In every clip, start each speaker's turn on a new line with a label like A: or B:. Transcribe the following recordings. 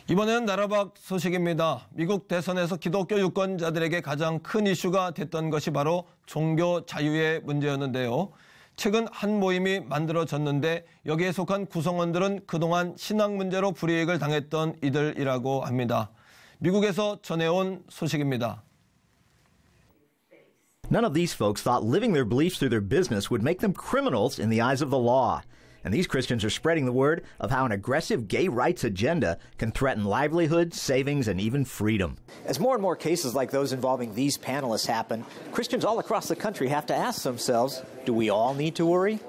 A: 이번에는 나라 밖 소식입니다. 미국 대선에서 기독교 유권자들에게 가장 큰 이슈가 됐던 것이 바로 종교 자유의 문제였는데요. 최근 한 모임이 만들어졌는데 여기에 속한 구성원들은 그동안 신앙 문제로 불이익을 당했던 이들이라고 합니다. 미국에서 전해온 소식입니다.
B: None of these folks thought living their beliefs through their business would make them criminals in the eyes of the law. And these Christians are spreading the word of how an aggressive gay rights agenda can threaten livelihood, savings, and even freedom.
C: As more and more cases like those involving these panelists happen, Christians all across the country have to ask themselves, do we all need to worry?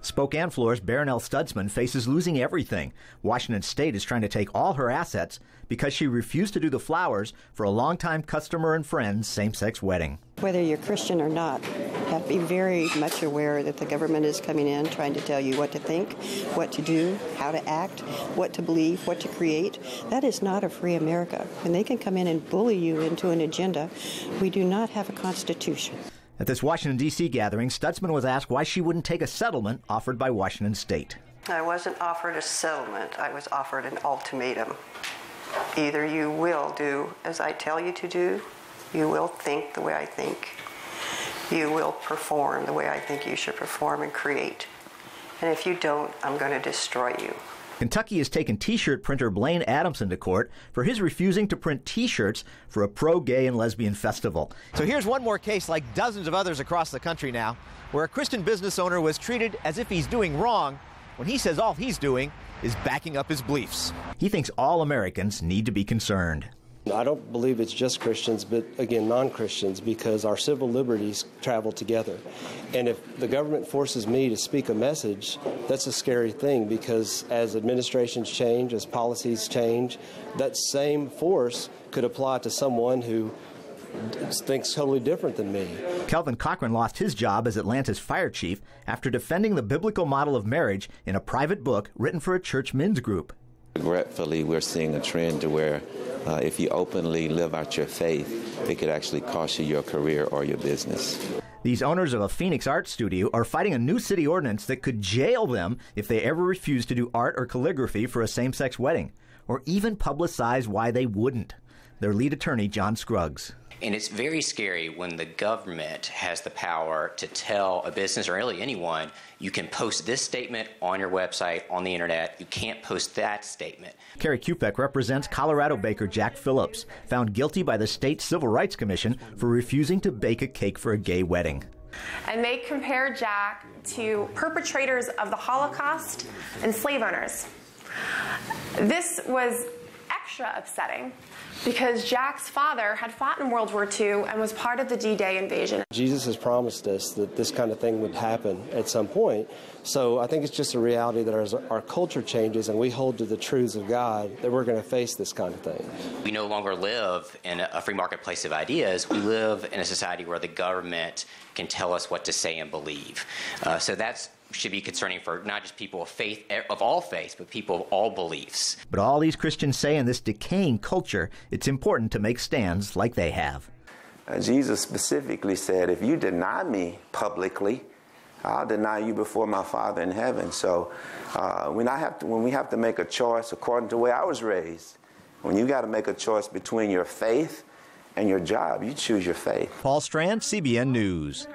B: Spokane, Florida's Baronelle Stutzman faces losing everything. Washington State is trying to take all her assets because she refused to do the flowers for a longtime customer and friend's same-sex wedding.
D: Whether you're Christian or not, you have to be very much aware that the government is coming in trying to tell you what to think, what to do, how to act, what to believe, what to create. That is not a free America. And they can come in and bully you into an agenda. We do not have a constitution.
B: At this Washington, D.C. gathering, Stutzman was asked why she wouldn't take a settlement offered by Washington State.
D: I wasn't offered a settlement. I was offered an ultimatum. Either you will do as I tell you to do, you will think the way I think, you will perform the way I think you should perform and create. And if you don't, I'm going to destroy you.
B: Kentucky has taken T-shirt printer Blaine Adamson to court for his refusing to print T-shirts for a pro-gay and lesbian festival.
C: So here's one more case like dozens of others across the country now, where a Christian business owner was treated as if he's doing wrong when he says all he's doing is backing up his beliefs.
B: He thinks all Americans need to be concerned.
E: I don't believe it's just Christians, but again, non-Christians, because our civil liberties travel together. And if the government forces me to speak a message, that's a scary thing, because as administrations change, as policies change, that same force could apply to someone who thinks totally different than me.
B: Kelvin Cochran lost his job as Atlanta's fire chief after defending the biblical model of marriage in a private book written for a church men's group.
F: Regretfully, we're seeing a trend to where if you openly live out your faith, it could actually cost you your career or your business.
B: These owners of a Phoenix art studio are fighting a new city ordinance that could jail them if they ever refuse to do art or calligraphy for a same-sex wedding, or even publicize why they wouldn't. Their lead attorney, John Scruggs.
G: And it's very scary when the government has the power to tell a business or really anyone, you can post this statement on your website, on the internet. You can't post that statement.
B: Carrie Kupek represents Colorado baker Jack Phillips, found guilty by the state Civil Rights Commission for refusing to bake a cake for a gay wedding.
H: And they compare Jack to perpetrators of the Holocaust and slave owners. This was extra upsetting because Jack's father had fought in World War II and was part of the D-Day invasion.
E: Jesus has promised us that this kind of thing would happen at some point. So I think it's just a reality that as our culture changes and we hold to the truths of God, that we're going to face this kind of thing.
G: We no longer live in a free marketplace of ideas. We live in a society where the government can tell us what to say and believe. So that should be concerning for not just people of faith, of all faiths, but people of all beliefs.
B: But all these Christians say in this decaying culture, it's important to make stands like they have.
F: Jesus specifically said, if you deny me publicly, I'll deny you before my Father in heaven. So when we have to make a choice according to the way I was raised, when you got to make a choice between your faith and your job, you choose your faith.
B: Paul Strand, CBN News.